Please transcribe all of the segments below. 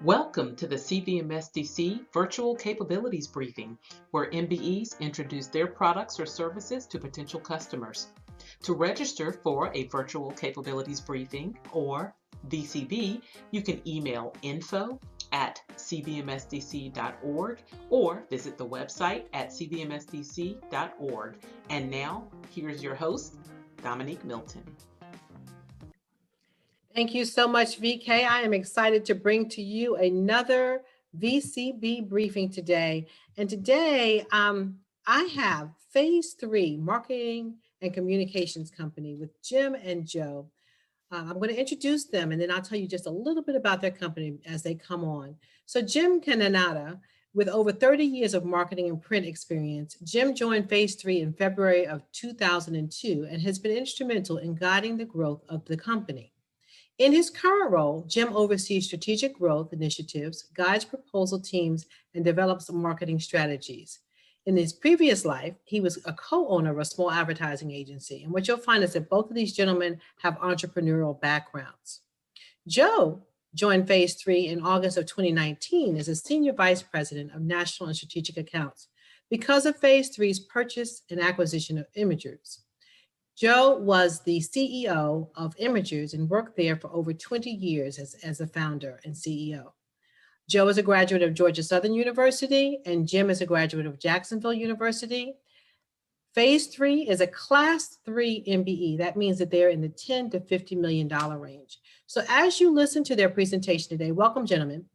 Welcome to the CVMSDC Virtual Capabilities Briefing, where MBEs introduce their products or services to potential customers. To register for a Virtual Capabilities Briefing, or VCB, you can email info@cvmsdc.org or visit the website at cvmsdc.org. And now, here's your host, Dominique Milton. Thank you so much, VK. I am excited to bring to you another VCB briefing today. And today, I have Phase 3 Marketing and Communications Company with Jim and Joe. I'm going to introduce them, and then I'll tell you just a little bit about their company as they come on. So Jim Cananata, with over 30 years of marketing and print experience, Jim joined Phase 3 in February of 2002 and has been instrumental in guiding the growth of the company. In his current role, Jim oversees strategic growth initiatives, guides proposal teams, and develops marketing strategies. In his previous life, he was a co-owner of a small advertising agency. And what you'll find is that both of these gentlemen have entrepreneurial backgrounds. Joe joined Phase 3 in August of 2019 as a senior vice president of national and strategic accounts because of Phase 3's purchase and acquisition of Imagers. Joe was the CEO of Imagers and worked there for over 20 years as a founder and CEO. Joe is a graduate of Georgia Southern University, and Jim is a graduate of Jacksonville University. Phase 3 is a Class 3 MBE. That means that they're in the $10 to $50 million range. So as you listen to their presentation today, welcome, gentlemen.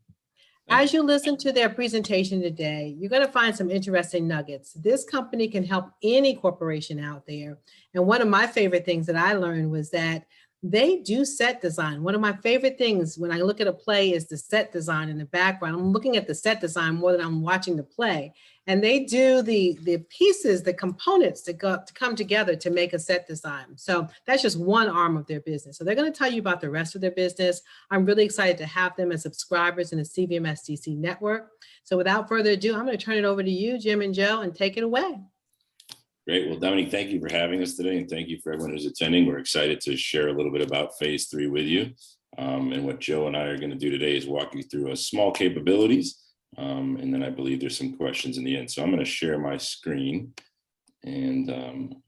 As you listen to their presentation today, you're going to find some interesting nuggets. This company can help any corporation out there. And one of my favorite things that I learned was that they do set design. One of my favorite things when I look at a play is the set design in the background. I'm looking at the set design more than I'm watching the play. And they do the pieces, the components that come together to make a set design. So that's just one arm of their business. So they're going to tell you about the rest of their business. I'm really excited to have them as subscribers in the CVMSDC network. So without further ado, I'm going to turn it over to you, Jim and Joe, and take it away. Great. Well, Dominique, thank you for having us today, and thank you for everyone who's attending. We're excited to share a little bit about Phase 3 with you. And what Joe and I are going to do today is walk you through a small capabilities, and then I believe there's some questions in the end. So I'm going to share my screen, and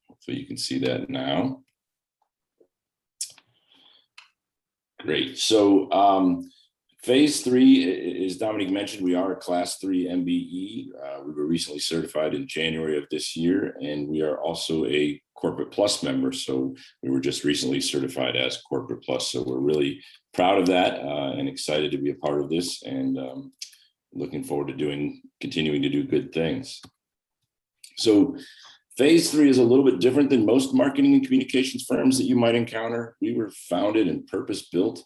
hopefully you can see that now. Great. So Phase 3, as Dominique mentioned, we are a Class 3 MBE. We were recently certified in January of this year, and we are also a Corporate Plus member. So we were just recently certified as Corporate Plus. So we're really proud of that and excited to be a part of this, and looking forward to continuing to do good things. So Phase 3 is a little bit different than most marketing and communications firms that you might encounter. We were founded and purpose-built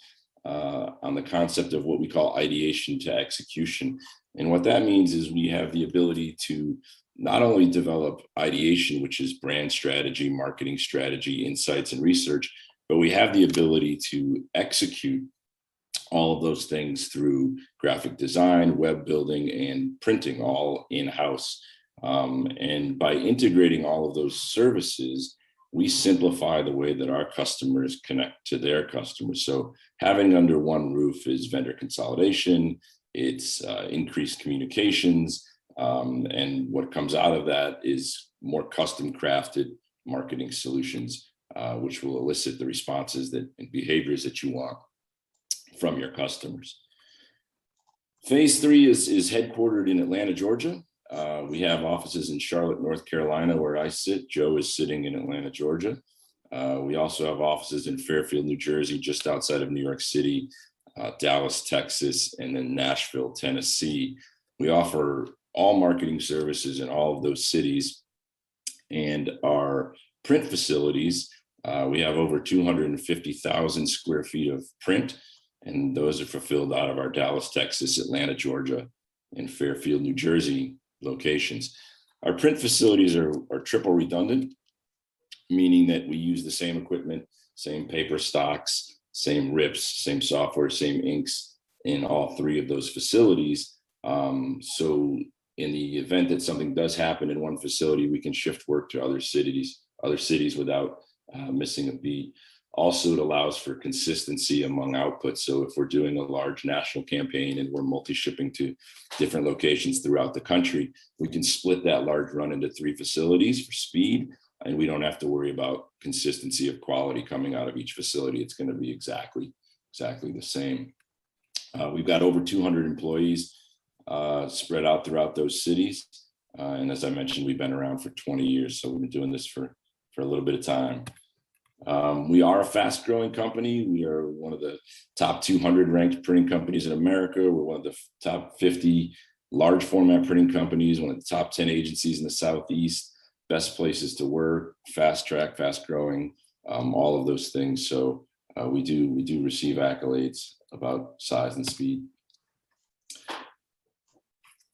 on the concept of what we call ideation to execution. And what that means is we have the ability to not only develop ideation, which is brand strategy, marketing strategy, insights, and research, but we have the ability to execute all of those things through graphic design, web building, and printing, all in-house. And by integrating all of those services, we simplify the way that our customers connect to their customers. So having under one roof is vendor consolidation, it's increased communications, and what comes out of that is more custom crafted marketing solutions, which will elicit the responses and behaviors that you want from your customers. Phase 3 is headquartered in Atlanta, Georgia. We have offices in Charlotte, North Carolina, where I sit. Joe is sitting in Atlanta, Georgia. We also have offices in Fairfield, New Jersey, just outside of New York City, Dallas, Texas, and then Nashville, Tennessee. We offer all marketing services in all of those cities. And our print facilities, we have over 250,000 square feet of print, and those are fulfilled out of our Dallas, Texas, Atlanta, Georgia, and Fairfield, New Jersey locations. Our print facilities are triple redundant, meaning that we use the same equipment, same paper stocks, same rips, same software, same inks in all three of those facilities. So in the event that something does happen in one facility, we can shift work to other cities without missing a beat. Also, it allows for consistency among outputs. So if we're doing a large national campaign and we're multi-shipping to different locations throughout the country, we can split that large run into 3 facilities for speed, and we don't have to worry about consistency of quality coming out of each facility. It's going to be exactly the same. We've got over 200 employees spread out throughout those cities. And as I mentioned, we've been around for 20 years. So we've been doing this for a little bit of time. We are a fast growing company. We are one of the top 200 ranked printing companies in America. We're one of the top 50 large format printing companies, one of the top 10 agencies in the Southeast, best places to work, fast track, fast growing, all of those things. So we do receive accolades about size and speed.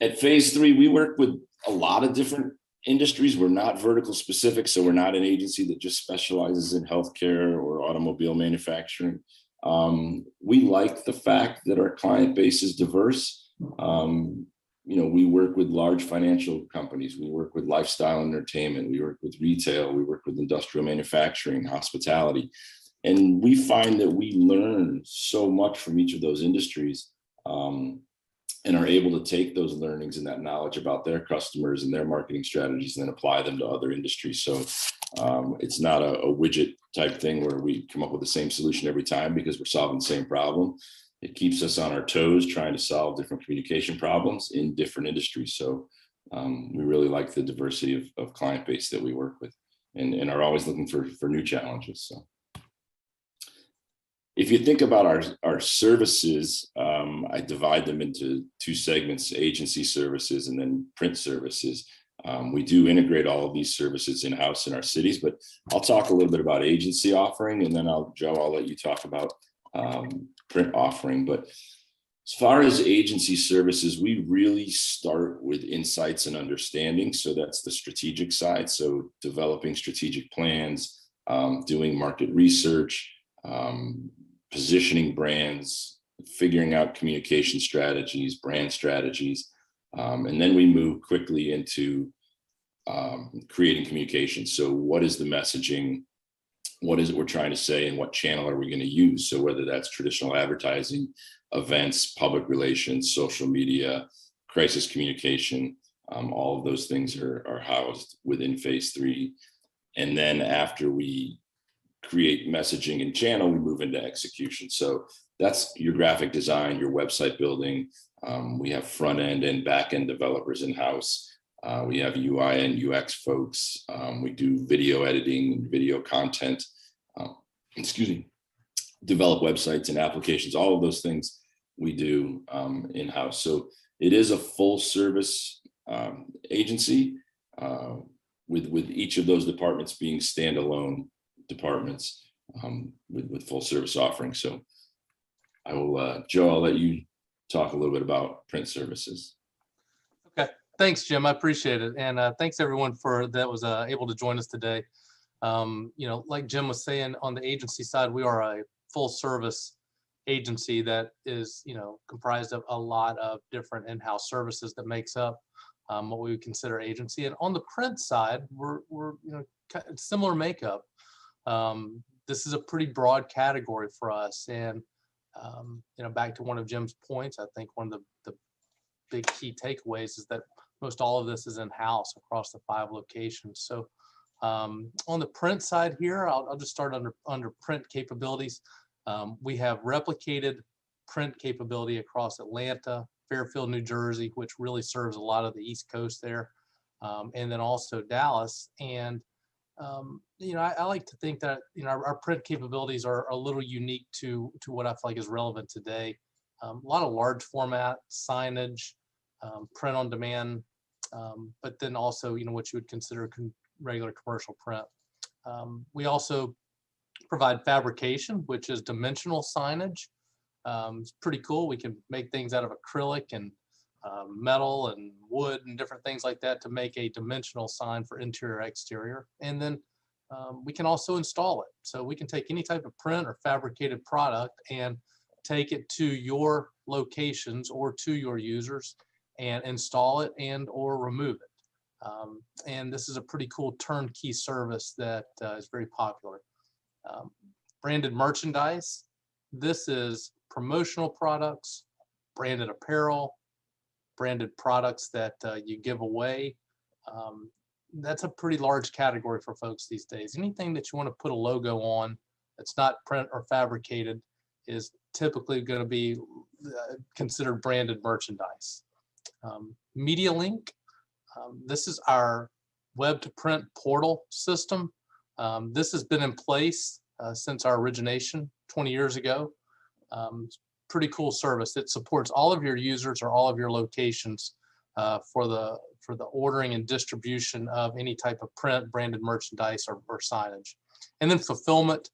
At Phase 3, we work with a lot of different industries. We're not vertical specific, so we're not an agency that just specializes in healthcare or automobile manufacturing. We like the fact that our client base is diverse. We work with large financial companies. We work with lifestyle entertainment. We work with retail. We work with industrial manufacturing, hospitality. And we find that we learn so much from each of those industries, and are able to take those learnings and that knowledge about their customers and their marketing strategies and then apply them to other industries. So it's not a widget type thing where we come up with the same solution every time because we're solving the same problem. It keeps us on our toes trying to solve different communication problems in different industries. So we really like the diversity of client base that we work with, and are always looking for new challenges. So if you think about our services, I divide them into 2 segments: agency services and then print services. We do integrate all of these services in-house in our cities, but I'll talk a little bit about agency offering, and then Joe, I'll let you talk about print offering. But as far as agency services, we really start with insights and understanding. So that's the strategic side. So developing strategic plans, doing market research, positioning brands, figuring out communication strategies, brand strategies. And then we move quickly into creating communication. So what is the messaging? What is it we're trying to say, and what channel are we going to use? So whether that's traditional advertising, events, public relations, social media, crisis communication, all of those things are housed within Phase 3. And then after we create messaging and channel, we move into execution. So that's your graphic design, your website building. We have front end and back end developers in-house. We have UI and UX folks. We do video editing, video content, develop websites and applications. All of those things we do in-house. So it is a full service agency with each of those departments being standalone departments with full service offerings. So I will, Joe, I'll let you talk a little bit about print services. Okay, thanks, Jim. I appreciate it, and thanks everyone that was able to join us today. Like Jim was saying, on the agency side, we are a full service agency that is, comprised of a lot of different in-house services that makes up what we would consider agency. And on the print side, we're similar makeup. This is a pretty broad category for us, and back to one of Jim's points, I think one of the big key takeaways is that most all of this is in-house across the 5 locations. So on the print side here, I'll just start under print capabilities. We have replicated print capability across Atlanta, Fairfield, New Jersey, which really serves a lot of the East Coast there, and then also Dallas. And I like to think that our print capabilities are a little unique to what I feel like is relevant today. A lot of large format signage, print on demand, but then also what you would consider regular commercial print. We also provide fabrication, which is dimensional signage. It's pretty cool. We can make things out of acrylic and metal and wood and different things like that to make a dimensional sign for interior exterior. And then we can also install it. So we can take any type of print or fabricated product and take it to your locations or to your users and install it and or remove it. And this is a pretty cool turnkey service that is very popular. Branded merchandise. This is promotional products, branded apparel, branded products that you give away. That's a pretty large category for folks these days. Anything that you want to put a logo on that's not print or fabricated is typically going to be considered branded merchandise. Medialink, this is our web to print portal system. This has been in place since our origination 20 years ago. Pretty cool service. It supports all of your users or all of your locations for the ordering and distribution of any type of print, branded merchandise, or signage. And then fulfillment.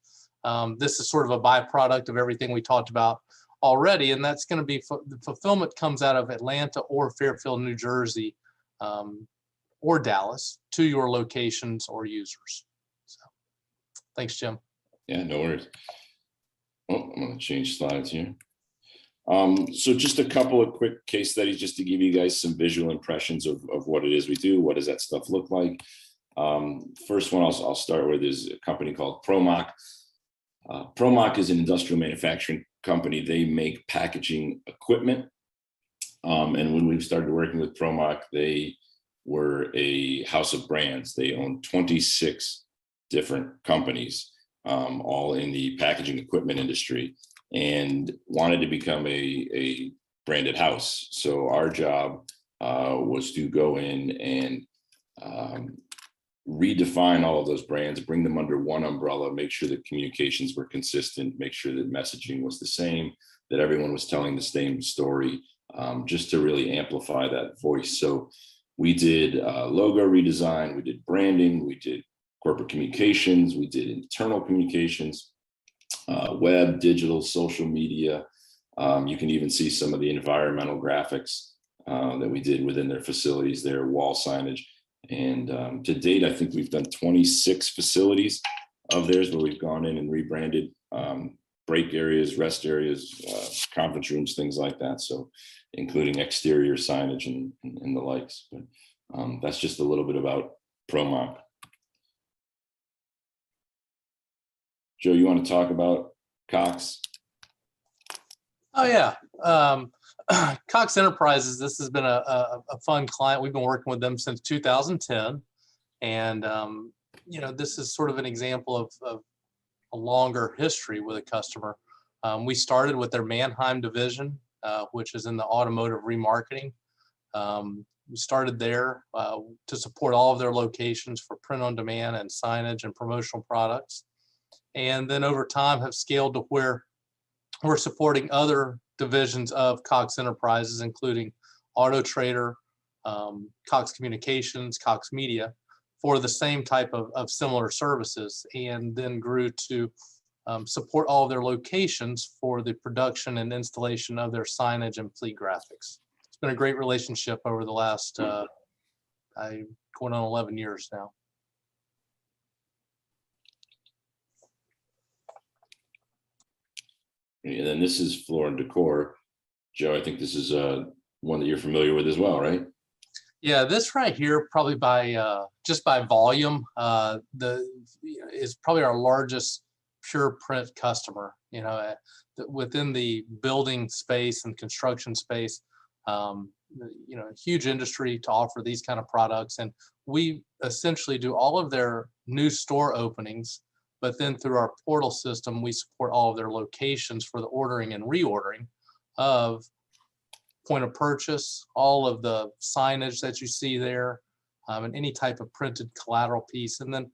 This is sort of a byproduct of everything we talked about already, and that's going to be the fulfillment comes out of Atlanta or Fairfield, New Jersey, or Dallas to your locations or users. So, thanks, Jim. Yeah, no worries. Oh, I'm going to change slides here. So just a couple of quick case studies just to give you guys some visual impressions of what it is we do. What does that stuff look like? First one I'll start with is a company called Promoc. Promoc is an industrial manufacturing company. They make packaging equipment. And when we started working with Promoc, they were a house of brands. They own 26 different companies, all in the packaging equipment industry, and wanted to become a branded house. So our job was to go in and redefine all of those brands, bring them under one umbrella, make sure that communications were consistent, make sure that messaging was the same, that everyone was telling the same story, just to really amplify that voice. So we did logo redesign, we did branding, we did corporate communications, we did internal communications, web, digital, social media. You can even see some of the environmental graphics that we did within their facilities, their wall signage. And to date, I think we've done 26 facilities of theirs where we've gone in and rebranded break areas, rest areas, conference rooms, things like that. So including exterior signage and the likes. But that's just a little bit about Promoc. Joe, you want to talk about Cox? Oh, yeah. Cox Enterprises, this has been a fun client. We've been working with them since 2010. And, you know, this is sort of an example of a longer history with a customer. We started with their Mannheim division, which is in the automotive remarketing. We started there to support all of their locations for print on demand and signage and promotional products. And then over time have scaled to where we're supporting other divisions of Cox Enterprises, including Auto Trader, Cox Communications, Cox Media, for the same type of similar services, and then grew to support all of their locations for the production and installation of their signage and fleet graphics. It's been a great relationship over the last going on 11 years now. And then this is Floor and Decor. Joe, I think this is one that you're familiar with as well, right? Yeah, this right here, probably by just by volume, is probably our largest pure print customer. You know, within the building space and construction space, you know, a huge industry to offer these kind of products, and we essentially do all of their new store openings. But then through our portal system, we support all of their locations for the ordering and reordering of point of purchase, all of the signage that you see there, and any type of printed collateral piece. And then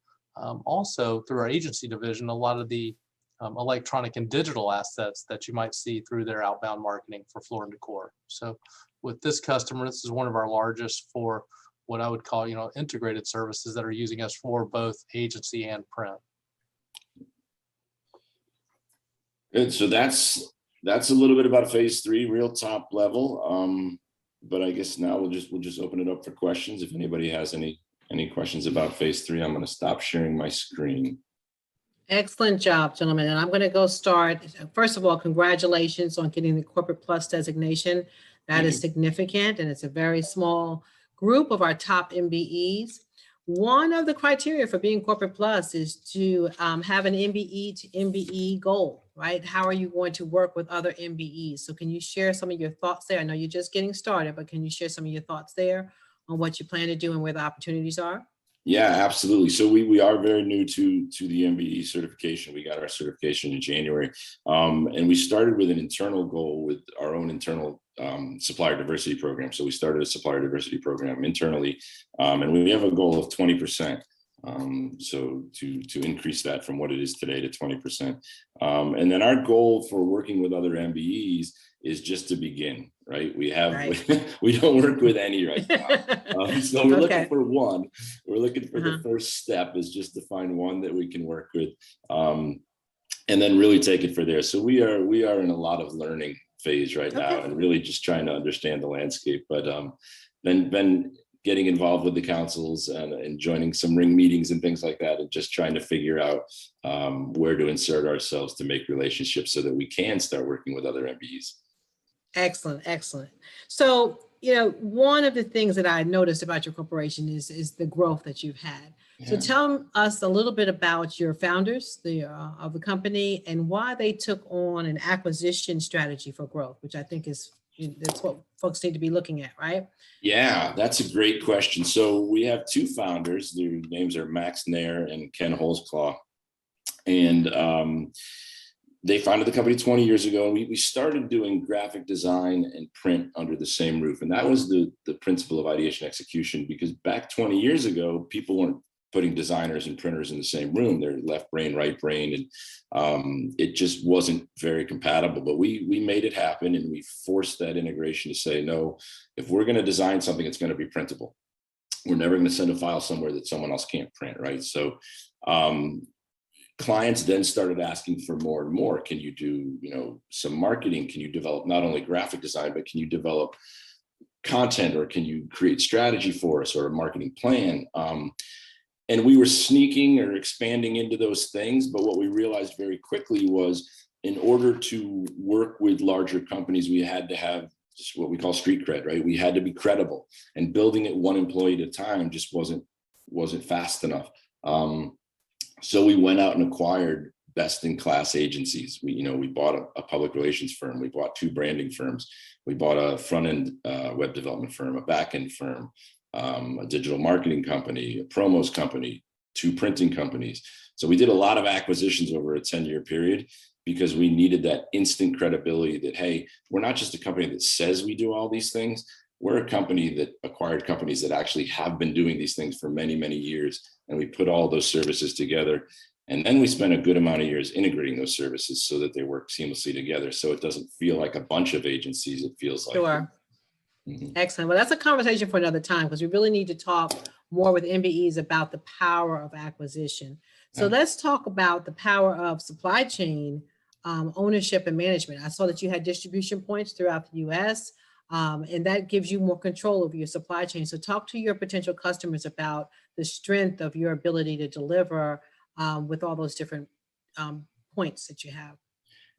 also through our agency division, a lot of the electronic and digital assets that you might see through their outbound marketing for Floor and Decor. So with this customer, this is one of our largest for what I would call, you know, integrated services that are using us for both agency and print. Good. So that's a little bit about phase 3, real top level. But I guess now we'll just open it up for questions. If anybody has any questions about phase 3, I'm going to stop sharing my screen. Excellent job, gentlemen. And I'm going to go start. First of all, congratulations on getting the Corporate Plus designation. That is significant, and it's a very small group of our top MBEs. one of the criteria for being Corporate Plus is to have an MBE to MBE goal, right? How are you going to work with other MBEs? So can you share some of your thoughts there? I know you're just getting started, but can you share some of your thoughts there on what you plan to do and where the opportunities are? Yeah, absolutely. So we are very new to the MBE certification. We got our certification in January, and we started with an internal goal with our own internal supplier diversity program. So we started a supplier diversity program internally, and we have a goal of 20%. So to increase that from what it is today to 20%. And then our goal for working with other MBEs is just to begin, right? We don't work with any right now. So we're looking for one. We're looking for the first step is just to find one that we can work with, and then really take it for there. So we are in a lot of learning phase right now and really just trying to understand the landscape, but been getting involved with the councils and joining some ring meetings and things like that, and just trying to figure out where to insert ourselves to make relationships so that we can start working with other MBEs. Excellent, excellent. So, one of the things that I noticed about your corporation is the growth that you've had. Yeah. So tell us a little bit about your founders of the company and why they took on an acquisition strategy for growth, which I think that's what folks need to be looking at, right? Yeah, that's a great question. So we have two founders. Their names are Max Nair and Ken Holzclaw. And they founded the company 20 years ago. And we started doing graphic design and print under the same roof. And that was the principle of ideation execution, because back 20 years ago, people weren't putting designers and printers in the same room. They're left brain, right brain. And it just wasn't very compatible, but we made it happen. And we forced that integration to say, no, if we're going to design something, it's going to be printable. We're never going to send a file somewhere that someone else can't print, right? So clients then started asking for more and more. Can you do, some marketing? Can you develop not only graphic design, but can you develop content, or can you create strategy for us or a marketing plan? And we were sneaking or expanding into those things. But what we realized very quickly was, in order to work with larger companies, we had to have what we call street cred, right? We had to be credible, and building it one employee at a time just wasn't fast enough. So we went out and acquired best-in-class agencies. We bought a public relations firm. We bought two branding firms. We bought a front-end web development firm, a back-end firm, a digital marketing company, a promos company, two printing companies. So we did a lot of acquisitions over a 10-year period, because we needed that instant credibility that, hey, we're not just a company that says we do all these things. We're a company that acquired companies that actually have been doing these things for many, many years. And we put all those services together. And then we spent a good amount of years integrating those services so that they work seamlessly together. So it doesn't feel like a bunch of agencies. It feels like. Sure. Excellent. Well, that's a conversation for another time, because we really need to talk more with MBEs about the power of acquisition. So let's talk about the power of supply chain ownership and management. I saw that you had distribution points throughout the US, and that gives you more control over your supply chain. So talk to your potential customers about the strength of your ability to deliver with all those different points that you have.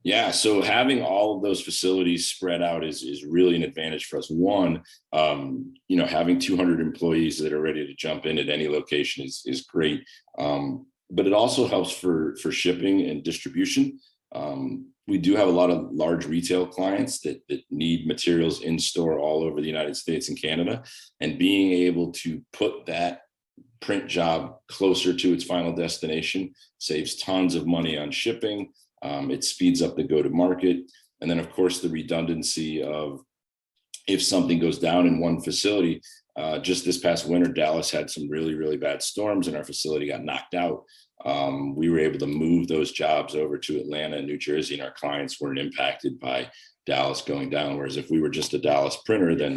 Yeah, so having all of those facilities spread out is really an advantage for us. One, having 200 employees that are ready to jump in at any location is great, but it also helps for shipping and distribution. We do have a lot of large retail clients that need materials in store all over the United States and Canada, and being able to put that print job closer to its final destination saves tons of money on shipping. It speeds up the go-to-market. And then, of course, the redundancy of, if something goes down in one facility, just this past winter, Dallas had some really, really bad storms and our facility got knocked out. We were able to move those jobs over to Atlanta and New Jersey, and our clients weren't impacted by Dallas going down. Whereas if we were just a Dallas printer, then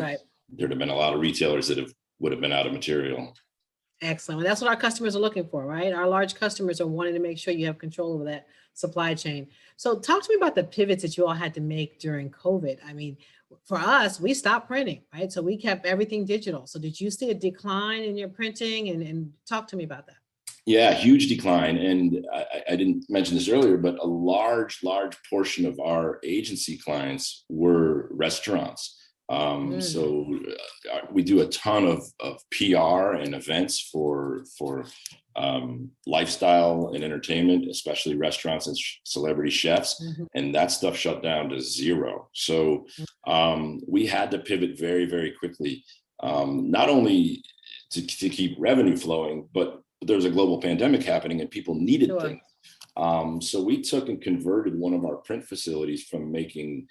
there'd have been a lot of retailers that would have been out of material. Excellent. Well, that's what our customers are looking for, right? Our large customers are wanting to make sure you have control over that supply chain. So talk to me about the pivots that you all had to make during COVID. I mean, for us, we stopped printing, right? So we kept everything digital. So did you see a decline in your printing, and talk to me about that? Yeah, huge decline. And I didn't mention this earlier, but a large portion of our agency clients were restaurants. So we do a ton of PR and events for lifestyle and entertainment, especially restaurants and celebrity chefs, and that stuff shut down to zero. So we had to pivot very, very quickly, not only to keep revenue flowing, but there's a global pandemic happening and people needed things. So we took and converted one of our print facilities from making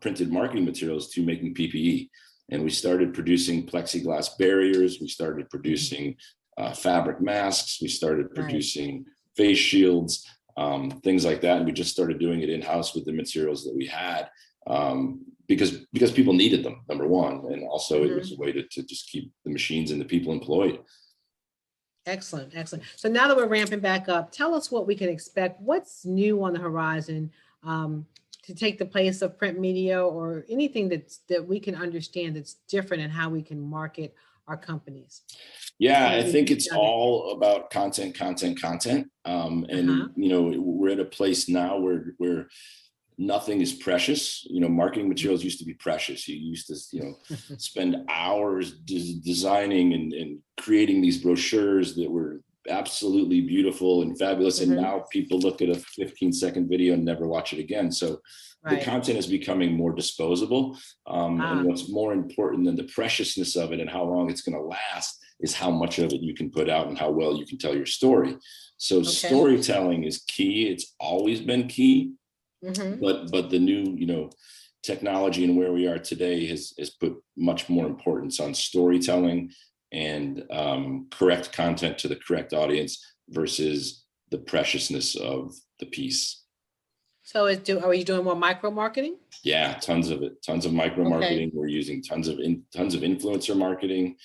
printed marketing materials to making PPE. And we started producing plexiglass barriers. We started producing fabric masks. We started producing face shields, things like that. And we just started doing it in-house with the materials that we had, because people needed them, number one. And also it was a way to just keep the machines and the people employed. Excellent, excellent. So now that we're ramping back up, tell us what we can expect. What's new on the horizon to take the place of print media, or anything that we can understand that's different in how we can market our companies? Yeah, I think it's all about content. And you know, we're at a place now where nothing is precious. You know, marketing materials used to be precious. You used to, you know, spend hours designing and creating these brochures that were absolutely beautiful and fabulous. And now people look at a 15-second video and never watch it again. So the content is becoming more disposable. And what's more important than the preciousness of it and how long it's going to last is how much of it you can put out and how well you can tell your story. So storytelling is key. It's always been key. But the new, you know, technology and where we are today has put much more importance on storytelling and correct content to the correct audience versus the preciousness of the piece. So are you doing more micro marketing? Yeah, tons of it. Tons of micro marketing. We're using tons of influencer marketing,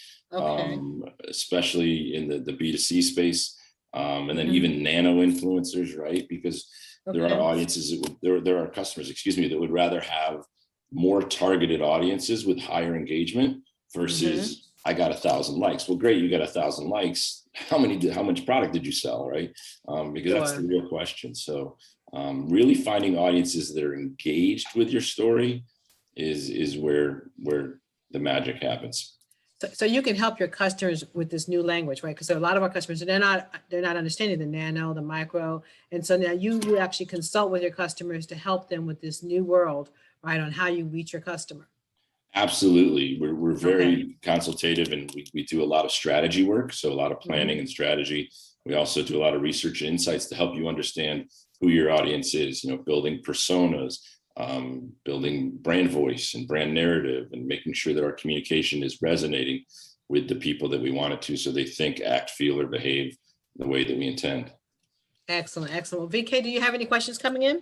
especially in the B2C space, and then even nano influencers, right? Because there are audiences, there are customers, excuse me, that would rather have more targeted audiences with higher engagement versus I got 1,000 likes. Well, great, you got 1,000 likes. How much product did you sell, right? Because that's the real question. So really finding audiences that are engaged with your story is where the magic happens. So you can help your customers with this new language, right? Because a lot of our customers, they're not understanding the nano, the micro. And so now you actually consult with your customers to help them with this new world, right? On how you reach your customer. Absolutely. We're very consultative, and we do a lot of strategy work. So a lot of planning and strategy. We also do a lot of research and insights to help you understand who your audience is, you know, building personas, building brand voice and brand narrative, and making sure that our communication is resonating with the people that we want it to, so they think, act, feel, or behave the way that we intend. Excellent, excellent. Well, VK, do you have any questions coming in?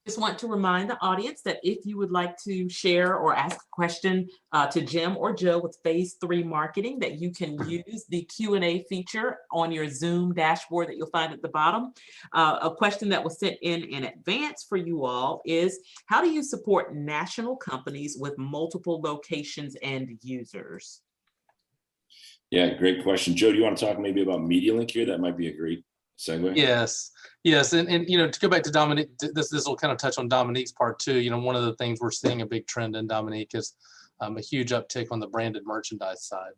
Just want to remind the audience that if you would like to share or ask a question to Jim or Joe with Phase 3 marketing, that you can use the Q&A feature on your Zoom dashboard that you'll find at the bottom. A question that was sent in advance for you all is, how do you support national companies with multiple locations and users? Yeah, great question. Joe, do you want to talk maybe about Medialink here? That might be a great segue. Yes, and you know, to go back to Dominique, this will kind of touch on Dominique's part too. You know, one of the things we're seeing a big trend in, Dominique, is a huge uptick on the branded merchandise side.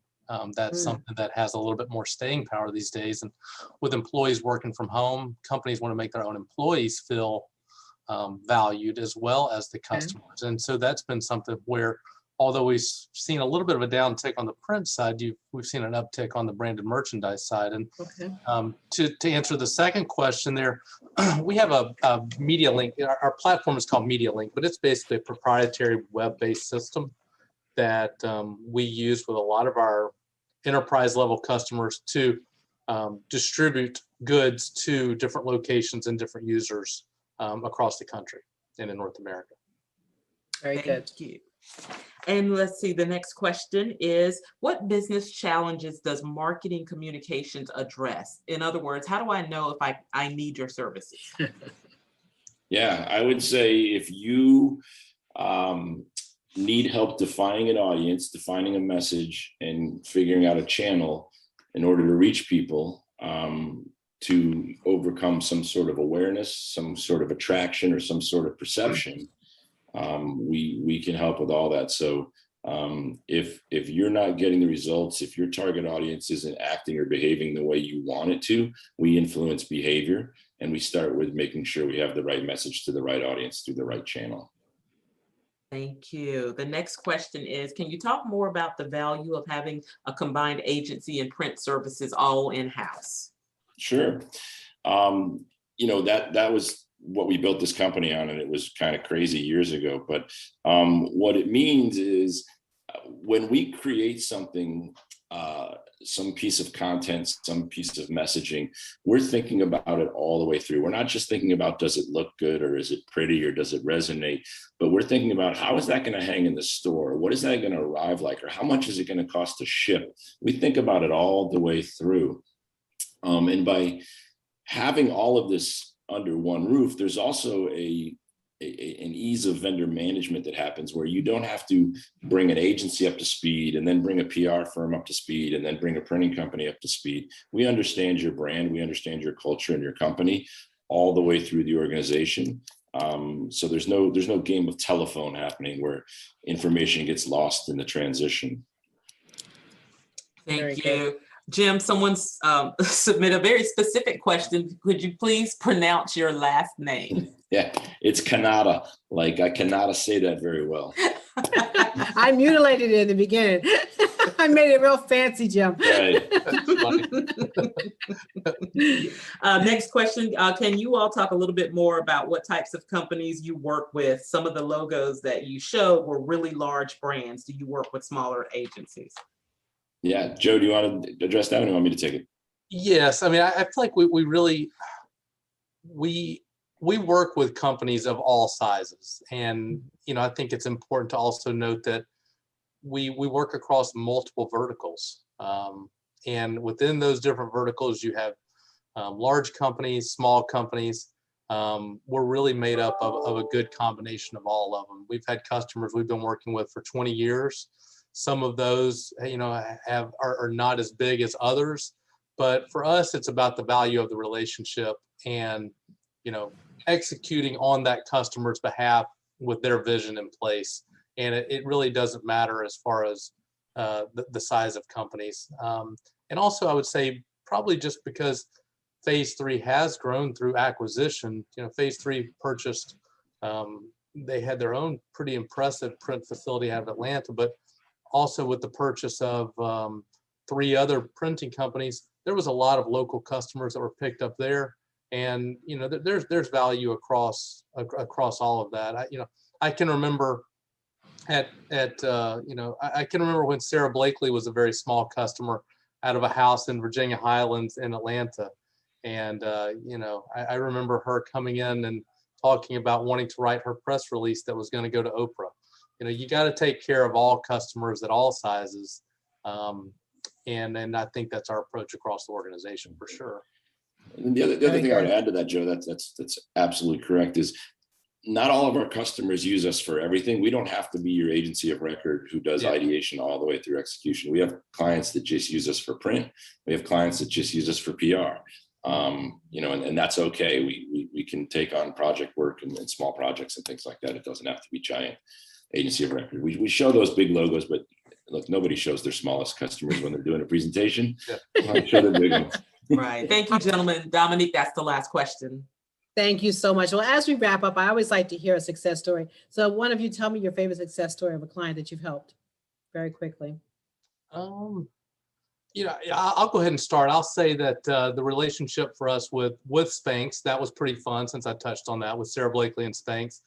That's something that has a little bit more staying power these days. And with employees working from home, companies want to make their own employees feel valued as well as the customers. And so that's been something where, although we've seen a little bit of a downtick on the print side, we've seen an uptick on the branded merchandise side. And to answer the second question there, we have a Medialink. Our platform is called Medialink, but it's basically a proprietary web-based system that we use with a lot of our enterprise level customers to distribute goods to different locations and different users across the country and in North America. Very good. Thank you. And let's see, the next question is, what business challenges does marketing communications address? In other words, how do I know if I need your services? Yeah, I would say if you need help defining an audience, defining a message, and figuring out a channel in order to reach people, to overcome some sort of awareness, some sort of attraction, or some sort of perception, we can help with all that. So if you're not getting the results, if your target audience isn't acting or behaving the way you want it to, we influence behavior, and we start with making sure we have the right message to the right audience through the right channel. Thank you. The next question is, can you talk more about the value of having a combined agency and print services all in-house? Sure. You know, that was what we built this company on, and it was kind of crazy years ago. But what it means is when we create something, some piece of content, some piece of messaging, we're thinking about it all the way through. We're not just thinking about, does it look good, or is it pretty, or does it resonate? But we're thinking about, how is that going to hang in the store? What is that going to arrive like? Or how much is it going to cost to ship? We think about it all the way through. And by having all of this under one roof, there's also an ease of vendor management that happens, where you don't have to bring an agency up to speed and then bring a PR firm up to speed and then bring a printing company up to speed. We understand your brand, we understand your culture and your company all the way through the organization. So there's no game of telephone happening where information gets lost in the transition. Thank you. Jim, someone's submitted a very specific question. Could you please pronounce your last name? Yeah, it's Canada. Like, I cannot say that very well. I mutilated it in the beginning. I made it real fancy, Jim. Right. Next question. Can you all talk a little bit more about what types of companies you work with? Some of the logos that you showed were really large brands. Do you work with smaller agencies? Yeah, Joe, do you want to address that, or do you want me to take it? Yes, I mean, I feel like we work with companies of all sizes, and I think it's important to also note that we work across multiple verticals, and within those different verticals, you have large companies, small companies. We're really made up of a good combination of all of them. We've had customers we've been working with for 20 years. Some of those, are not as big as others, but for us, it's about the value of the relationship and, executing on that customer's behalf with their vision in place. And it really doesn't matter as far as the size of companies. And also, I would say probably just because Phase 3 has grown through acquisition. Phase 3 purchased, they had their own pretty impressive print facility out of Atlanta, but also with the purchase of 3 other printing companies, there was a lot of local customers that were picked up there. And there's value across all of that. I can remember I can remember when Sarah Blakely was a very small customer out of a house in Virginia Highlands in Atlanta, and I remember her coming in and talking about wanting to write her press release that was going to go to Oprah. You got to take care of all customers at all sizes. And I think that's our approach across the organization for sure. And the other thing I would add to that, Joe, that's absolutely correct, is not all of our customers use us for everything. We don't have to be your agency of record who does ideation all the way through execution. We have clients that just use us for print. We have clients that just use us for PR. And that's okay. We can take on project work and small projects and things like that. It doesn't have to be giant agency of record. We show those big logos, but look, nobody shows their smallest customers when they're doing a presentation. Show the big ones. Right. Thank you, gentlemen. Dominique, that's the last question. Thank you so much. Well, as we wrap up, I always like to hear a success story. So one of you tell me your favorite success story of a client that you've helped very quickly. I'll go ahead and start. I'll say that the relationship for us with Spanx, that was pretty fun, since I touched on that with Sarah Blakely and Spanx,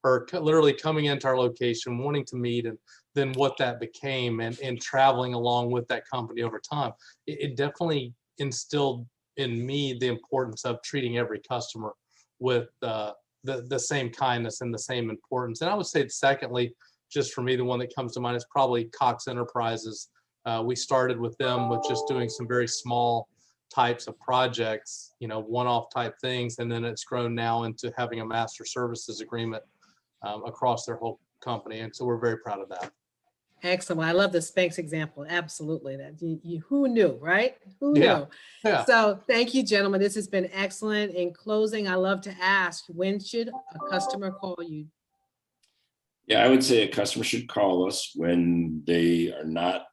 her literally coming into our location, wanting to meet, and then what that became, and traveling along with that company over time. It definitely instilled in me the importance of treating every customer with the same kindness and the same importance. And I would say, secondly, just for me, the one that comes to mind is probably Cox Enterprises. We started with them with just doing some very small types of projects, one-off type things, and then it's grown now into having a master services agreement across their whole company. And so we're very proud of that. Excellent. I love the Spanx example. Absolutely. That who knew, right? Who knew? Yeah. So thank you, gentlemen. This has been excellent. In closing, I love to ask, when should a customer call you? Yeah, I would say a customer should call us when they are not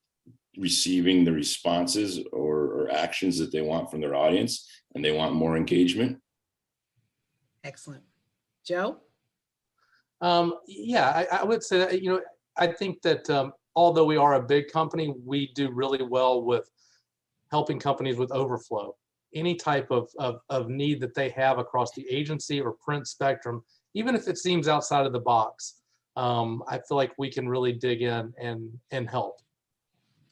receiving the responses or actions that they want from their audience and they want more engagement. Excellent. Joe? Yeah, I would say that, I think that although we are a big company, we do really well with helping companies with overflow. Any type of need that they have across the agency or print spectrum, even if it seems outside of the box, I feel like we can really dig in and help.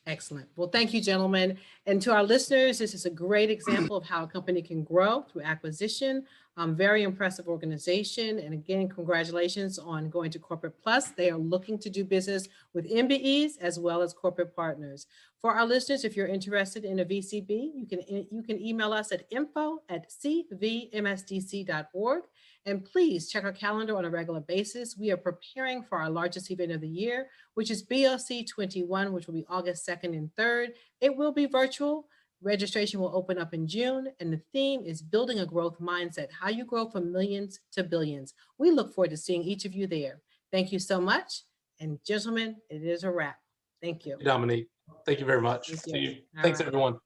Excellent. Well, thank you, gentlemen. And to our listeners, this is a great example of how a company can grow through acquisition. Very impressive organization. And again, congratulations on going to Corporate Plus. They are looking to do business with MBEs as well as corporate partners. For our listeners, if you're interested in a VCB, you can email us at info@cvmsdc.org. And please check our calendar on a regular basis. We are preparing for our largest event of the year, which is BLC 21, which will be August 2nd and 3rd. It will be virtual. Registration will open up in June, and the theme is building a growth mindset, how you grow from millions to billions. We look forward to seeing each of you there. Thank you so much. And gentlemen, it is a wrap. Thank you. Dominique, thank you very much. Thank you. Thanks, All right. everyone.